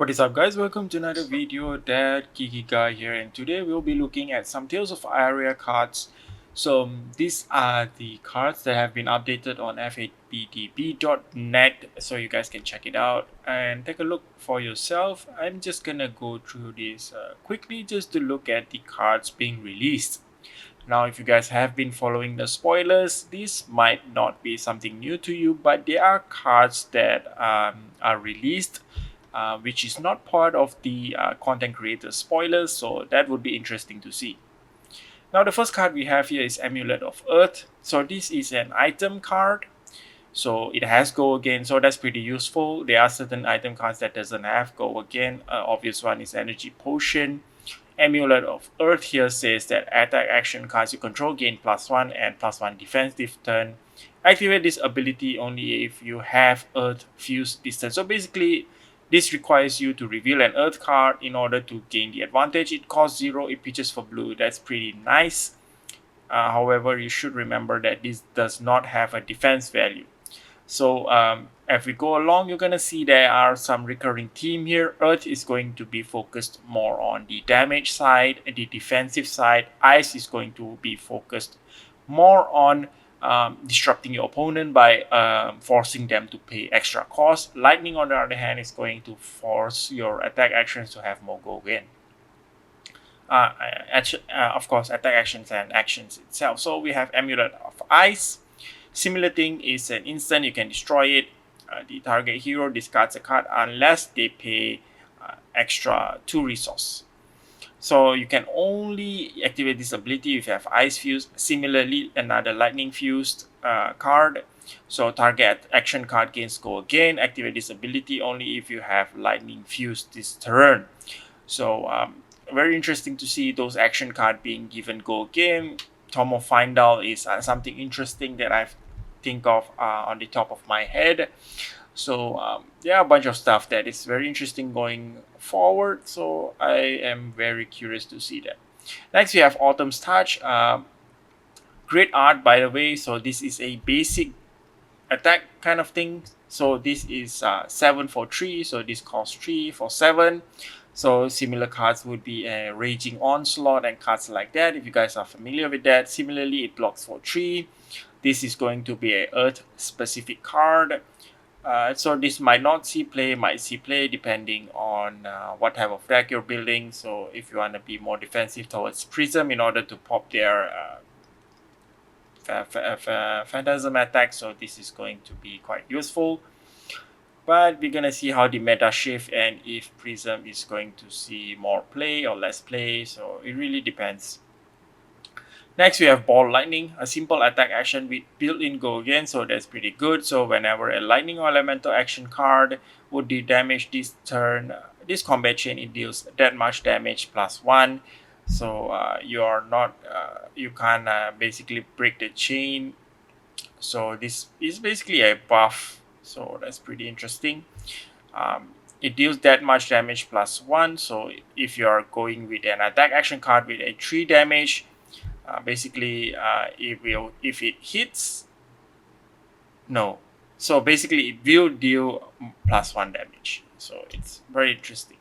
What is up, guys? Welcome to another video. That Geeky guy here, and today we'll be looking at some Tales of Aria cards. These are the cards that have been updated on f8bdb.net, so you guys can check it out and take a look for yourself. I'm just gonna go through this quickly just to look at the cards being released. Now, if you guys have been following the spoilers, this might not be something new to you, but there are cards that are released which is not part of the content creator spoilers, so that would be interesting to see. Now, the first card we have here is Amulet of Earth. So this is an item card. So it has go again, so that's pretty useful. There are certain item cards that doesn't have go again. Obvious one is Energy Potion. Amulet of Earth here says that attack action cards you control gain +1 and +1 defensive turn. Activate this ability only if you have Earth fused distance. So basically, this requires you to reveal an Earth card in order to gain the advantage. It costs 0, it pitches for blue. That's pretty nice. However, you should remember that this does not have a defense value. So as we go along, you're going to see there are some recurring theme here. Earth is going to be focused more on the damage side, the defensive side. Ice is going to be focused more on disrupting your opponent by forcing them to pay extra cost. Lightning, on the other hand, is going to force your attack actions to have more go again. Of course, attack actions and actions itself. So we have Amulet of Ice. Similar thing is an instant, you can destroy it. The target hero discards a card unless they pay extra 2 resource. So you can only activate this ability if you have Ice Fused. Similarly, another Lightning Fused card. So target action card gains go again. Activate this ability only if you have Lightning Fused this turn. So very interesting to see those action card being given go again. Tom of Findal is something interesting that I think of on the top of my head. So yeah, a bunch of stuff that is very interesting going forward. So I am very curious to see that. Next, we have Autumn's Touch. Great art, by the way. So this is a basic attack kind of thing. So this is 7 for 3. So this costs 3 for 7. So similar cards would be a Raging Onslaught and cards like that, if you guys are familiar with that. Similarly, it blocks for 3. This is going to be a Earth specific card. So this might not see play, might see play depending on what type of deck you're building. So if you want to be more defensive towards Prism in order to pop their Phantasm attack, so this is going to be quite useful. But we're gonna see how the meta shift and if Prism is going to see more play or less play, so it really depends. Next, we have Ball Lightning, a simple attack action with built-in go again, so that's pretty good. So whenever a lightning or elemental action card would do damage this turn, this combat chain, it deals that much damage +1. So you can't basically break the chain. So this is basically a buff. So that's pretty interesting. It deals that much damage +1. So if you're going with an attack action card with a 3 damage, if it hits, no. So basically, it will deal +1 damage. So it's very interesting.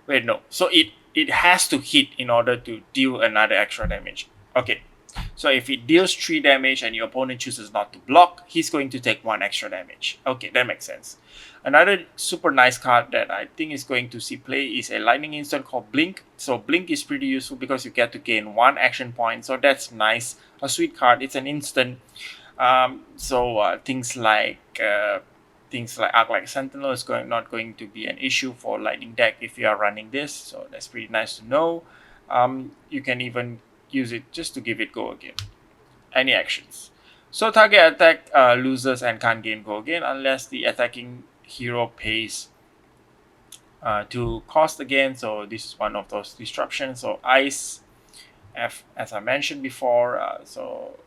Wait, no. So it has to hit in order to deal another extra damage. Okay. So if it deals 3 damage and your opponent chooses not to block, he's going to take 1 extra damage. Okay, that makes sense. Another super nice card that I think is going to see play is a lightning instant called Blink. So Blink is pretty useful because you get to gain 1 action point. So that's nice. A sweet card. It's an instant. Things like Arc-like Sentinel is not going to be an issue for lightning deck if you are running this. So that's pretty nice to know. You can even use it just to give it go again. Any actions. So target attack loses and can't gain go again unless the attacking hero pays 2 cost again. So this is one of those disruptions. So Ice, as I mentioned before, so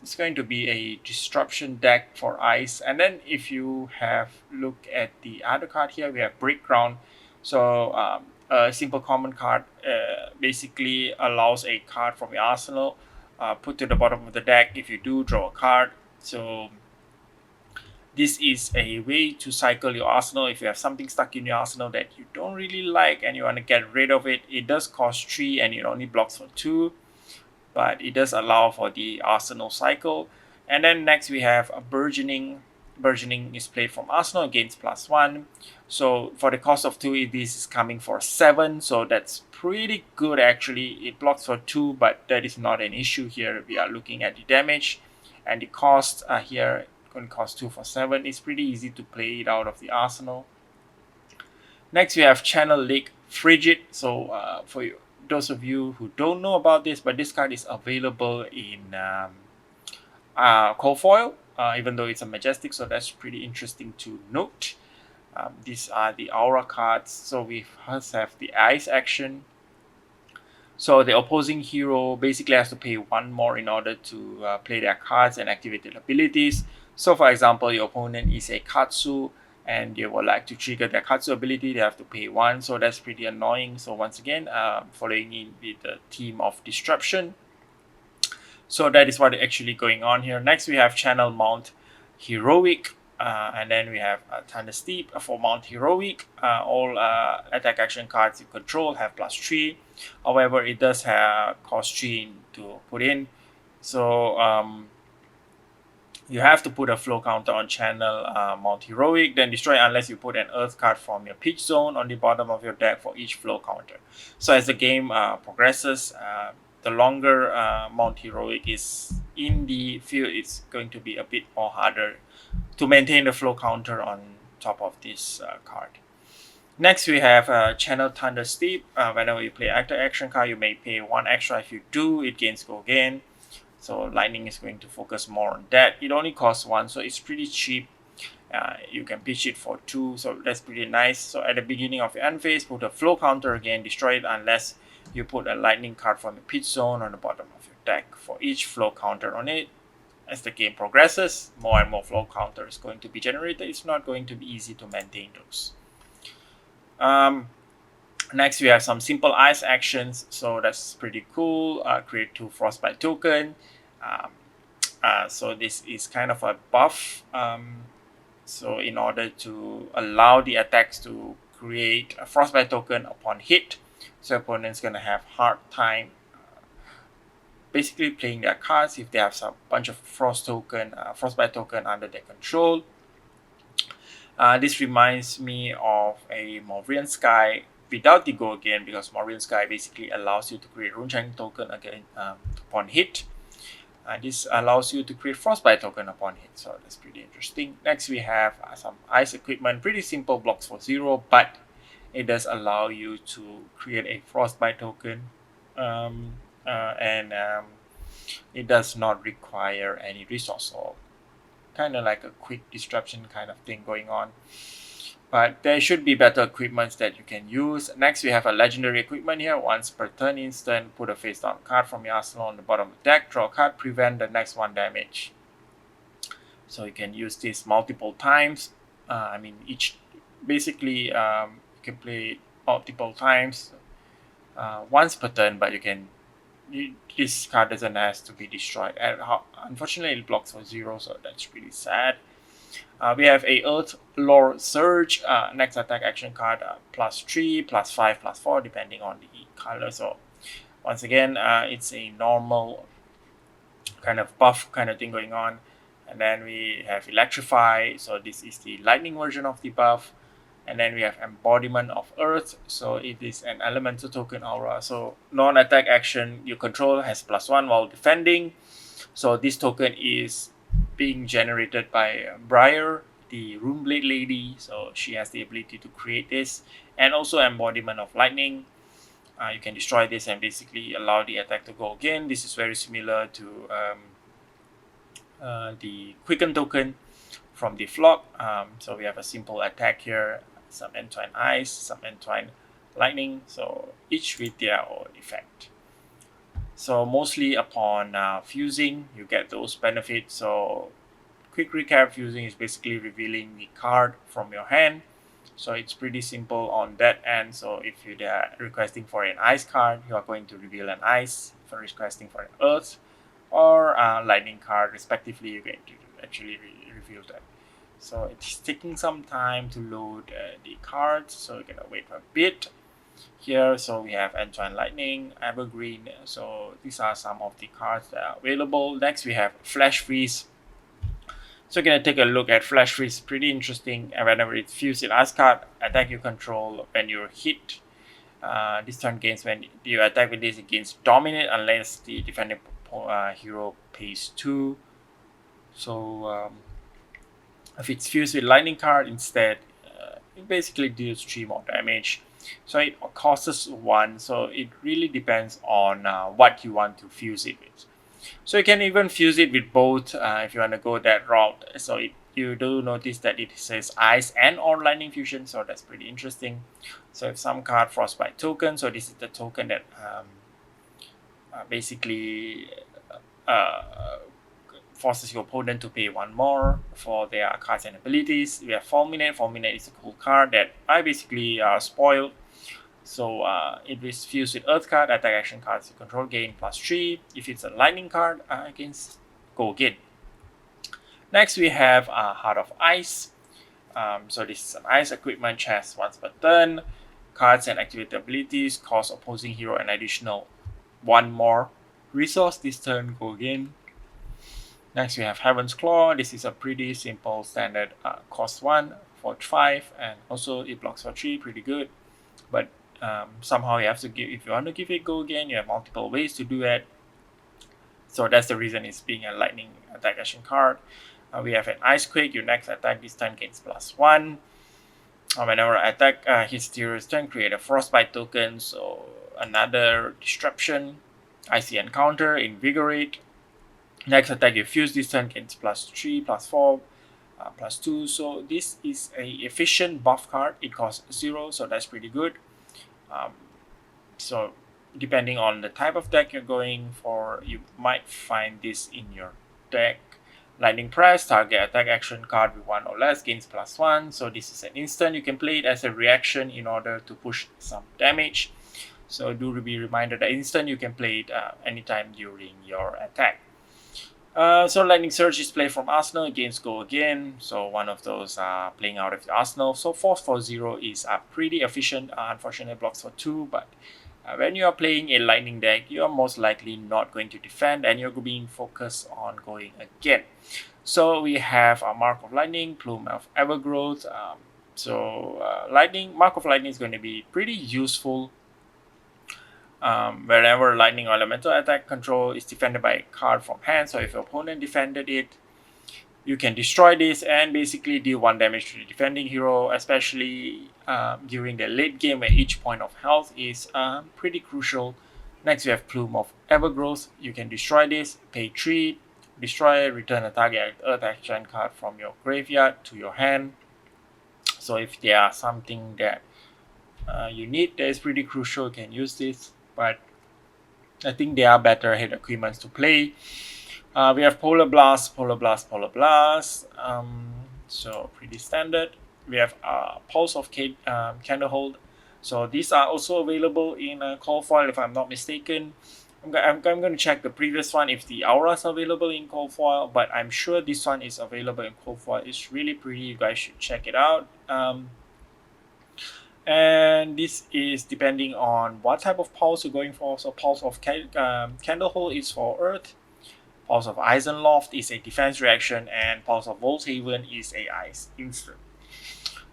it's going to be a disruption deck for Ice. And then if you have look at the other card here, we have Breakground. So a simple common card basically allows a card from your arsenal put to the bottom of the deck. If you do, draw a card. So This is a way to cycle your arsenal. If you have something stuck in your arsenal that you don't really like and you want to get rid of it, it does cost 3 and it only blocks for 2, but it does allow for the arsenal cycle. And then next we have a burgeoning. Burgeoning is played from arsenal against +1. So for the cost of 2, this is coming for 7. So that's pretty good actually. It blocks for 2, but that is not an issue here. We are looking at the damage and the cost here going to cost 2 for 7. It's pretty easy to play it out of the arsenal. Next, we have Channel Lake Frigid. So for you, those of you who don't know about this, but this card is available in cold foil, even though it's a majestic. So that's pretty interesting to note. These are the aura cards. So we first have the ice action. So the opposing hero basically has to pay 1 more in order to play their cards and activate their abilities. So for example, your opponent is a Katsu and they would like to trigger their Katsu ability, they have to pay 1. So that's pretty annoying. So once again, following in with the theme of disruption. So that is what is actually going on here. Next, we have Channel Mount Heroic. And then we have Thunder Steep for Mount Heroic. All attack action cards you control have +3. However, it does have cost 3 to put in. So you have to put a flow counter on channel Mount Heroic, then destroy unless you put an earth card from your pitch zone on the bottom of your deck for each flow counter. So as the game progresses, the longer Mount Heroic is in the field, it's going to be a bit more harder to maintain the flow counter on top of this card. Next, we have Channel Thunder Steep. Whenever you play active action card, you may pay 1 extra. If you do, it gains go again. So Lightning is going to focus more on that. It only costs 1, so it's pretty cheap. You can pitch it for 2, so that's pretty nice. So at the beginning of your end phase, put a flow counter again, destroy it unless you put a lightning card from the pitch zone on the bottom of your deck for each flow counter on it. As the game progresses, more and more flow counter is going to be generated. It's not going to be easy to maintain those. Next, we have some simple ice actions. So that's pretty cool. Create 2 frostbite token. So this is kind of a buff. So in order to allow the attacks to create a frostbite token upon hit, so opponent's gonna have hard time basically playing their cards if they have some bunch of frostbite token under their control. This reminds me of a Maurian Sky without the go again, because Maurian Sky basically allows you to create rune chanting token again upon hit. This allows you to create frostbite token upon hit, so that's pretty interesting. Next, we have some ice equipment. Pretty simple, blocks for 0, but it does allow you to create a frostbite token, and it does not require any resource, so kind of like a quick disruption kind of thing going on. But there should be better equipments that you can use. Next, we have a legendary equipment here. Once per turn instant, put a face down card from your arsenal on the bottom of the deck, draw a card, prevent the next 1 damage. So you can use this multiple times. Basically you can play it multiple times, once per turn, but this card doesn't have to be destroyed. And unfortunately, it blocks for 0, so that's really sad. We have a Earth Lore Surge. Next attack action card, +3, +5, +4, depending on the color. So once again, it's a normal kind of buff kind of thing going on. And then we have Electrify. So this is the lightning version of the buff. And then we have Embodiment of Earth. So it is an elemental token aura. So non-attack action you control has +1 while defending. So this token is being generated by Briar, the Runeblade lady. So she has the ability to create this. And also Embodiment of Lightning. You can destroy this and basically allow the attack to go again. This is very similar to the Quicken token from the flock. So we have a simple attack here. Some Entwine Ice, some Entwine Lightning. So each with their own effect. So mostly upon fusing, you get those benefits. So quick recap, fusing is basically revealing the card from your hand. So it's pretty simple on that end. So if you are requesting for an ice card, you are going to reveal an ice. If you're requesting for an earth or a lightning card respectively, you're going to actually reveal that. So it's taking some time to load the cards, so we're gonna wait for a bit here. So we have Entwine Lightning, Evergreen. So these are some of the cards that are available. Next we have Flash Freeze. So we're gonna take a look at Flash Freeze. Pretty interesting. And whenever it's fused in ice card, attack you control when you're hit. This turn gains when you attack with this, it gains dominate unless the defending hero pays 2. So if it's fused with lightning card instead, it basically deals 3 more damage. So it costs 1. So it really depends on what you want to fuse it with. So you can even fuse it with both if you want to go that route. So you do notice that it says ice and or lightning fusion, so that's pretty interesting. So if some card frostbite token, so this is the token that basically uh, forces your opponent to pay 1 more for their cards and abilities. We have Fulminate. Fulminate is a cool card that I basically spoiled. So if it's fused with Earth card, attack action cards you control gain +3. If it's a Lightning card, against go again. Next we have Heart of Ice. So this is an ice equipment chest once per turn. Cards and activated abilities cost opposing hero an additional 1 more resource this turn, go again. Next we have Heaven's Claw. This is a pretty simple standard cost 1 for 5, and also it blocks for 3, pretty good. But somehow you have to give, if you want to give it go again, you have multiple ways to do it. So that's the reason it's being a lightning attack action card. We have an Ice Quake. Your next attack this turn gains +1. Whenever attack hits hero's turn, create a frostbite token. So another disruption. Icy Encounter, Invigorate. Next attack you fuse this turn gains +3, +4, +2. So this is a efficient buff card. It costs 0, so that's pretty good. So depending on the type of deck you're going for, you might find this in your deck. Lightning Press, target attack action card with 1 or less gains +1. So this is an instant. You can play it as a reaction in order to push some damage. So do be reminded that instant you can play it anytime during your attack. So Lightning Surge is played from Arsenal against Go Again. So one of those playing out of the Arsenal. So Force for 0 is pretty efficient. Unfortunately blocks for 2, but when you are playing a lightning deck, you are most likely not going to defend and you're being focused on going again. So we have a Mark of Lightning, Plume of Evergrowth. Mark of Lightning is going to be pretty useful whenever lightning or elemental attack control is defended by a card from hand. So if your opponent defended it, you can destroy this and basically deal 1 damage to the defending hero, especially during the late game where each point of health is pretty crucial. Next we have Plume of Evergrowth. You can destroy this, pay 3, destroy it, return a target earth action card from your graveyard to your hand. So if there are something that you need that is pretty crucial, you can use this, but I think there are better head equipments to play. We have Polar Blast, Polar Blast, Polar Blast. So pretty standard. We have Pulse of Candlehold. So these are also available in Cold Foil if I'm not mistaken. I'm going to check the previous one if the auras are available in Cold Foil, but I'm sure this one is available in Cold Foil. It's really pretty. You guys should check it out. And this is depending on what type of pulse you're going for. So Pulse of Candlehold is for Earth. Pulse of Eisenloft is a defense reaction, and Pulse of Volthaven is a ice instant.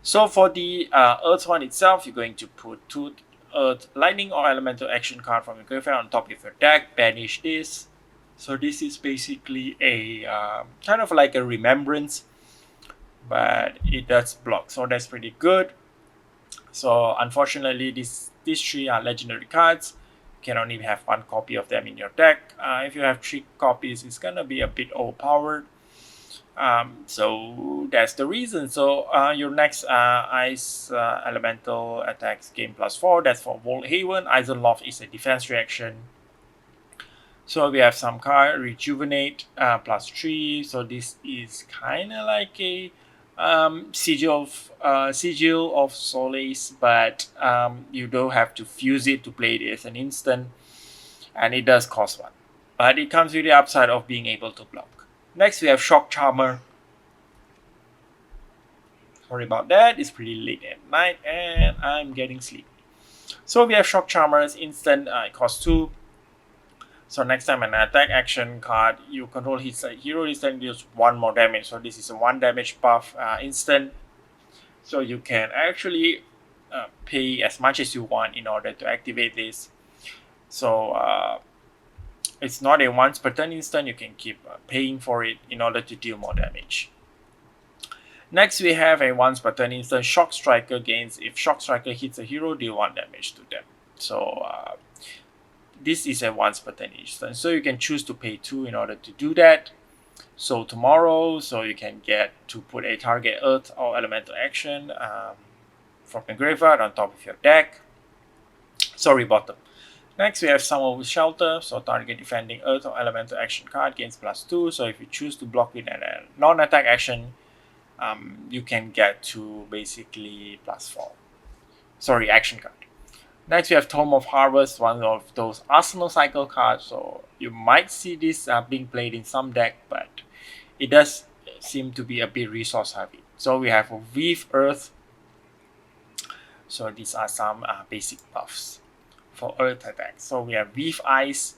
So for the Earth one itself, you're going to put 2 Earth Lightning or Elemental action card from your graveyard on top of your deck, banish this. So this is basically a kind of like a remembrance, but it does block, so that's pretty good. So unfortunately, these 3 are legendary cards. You can only have 1 copy of them in your deck. If you have 3 copies, it's gonna be a bit overpowered. So that's the reason. So your next Ice Elemental attacks gain +4. That's for Volthaven. Eisenloft is a defense reaction. So we have some card Rejuvenate +3. So this is kind of like a Sigil of Solace, but you don't have to fuse it to play it as an instant, and it does cost 1, but it comes with the upside of being able to block. Next we have Shock Charmer. Sorry about that. It's pretty late at night and I'm getting sleepy. So we have Shock Charmers, instant, it costs 2. So next time an attack action card you control hits a hero, instant deals 1 more damage. So this is a 1 damage buff instant. So you can actually pay as much as you want in order to activate this. So it's not a once per turn instant, you can keep paying for it in order to deal more damage. Next, we have a once per turn instant Shock Striker gains. If Shock Striker hits a hero, deal 1 damage to them. So this is a once per turn instant. So you can choose to pay 2 in order to do that. So tomorrow, so you can get to put a target earth or elemental action from the graveyard on top of your deck. Sorry, bottom. Next, we have Summer with Shelter. So target defending earth or elemental action card gains +2. So if you choose to block it at a non-attack action, you can get to basically +4. Sorry, action card. Next, we have Tome of Harvest, one of those Arsenal cycle cards. So you might see this being played in some deck, but it does seem to be a bit resource heavy. So we have Weave Earth. So these are some basic buffs for Earth attacks. So we have Weave Ice.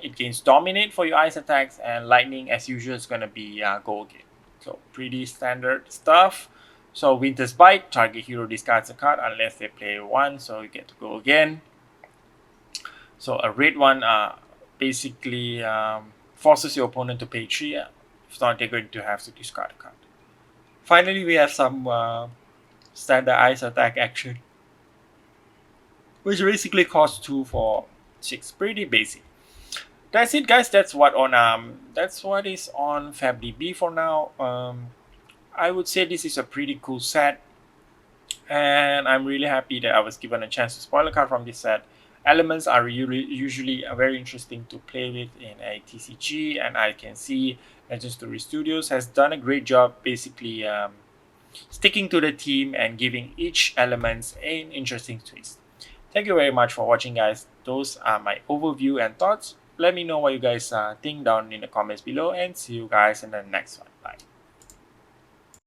It gains Dominate for your Ice attacks, and Lightning, as usual, is going to be Go Again. So pretty standard stuff. So Winter's Bite, target hero discards a card unless they play 1, so you get to go again. So a red one basically forces your opponent to pay 3. If not, they're going to have to discard a card. Finally, we have some standard ice attack action, which basically costs 2 for 6. Pretty basic. That's it, guys. That's what is on FabDB for now. I would say this is a pretty cool set, and I'm really happy that I was given a chance to spoil a card from this set. Elements are usually very interesting to play with in a TCG, and I can see Legends Story Studios has done a great job basically sticking to the theme and giving each element an interesting twist. Thank you very much for watching, guys. Those are my overview and thoughts. Let me know what you guys think down in the comments below, and see you guys in the next one.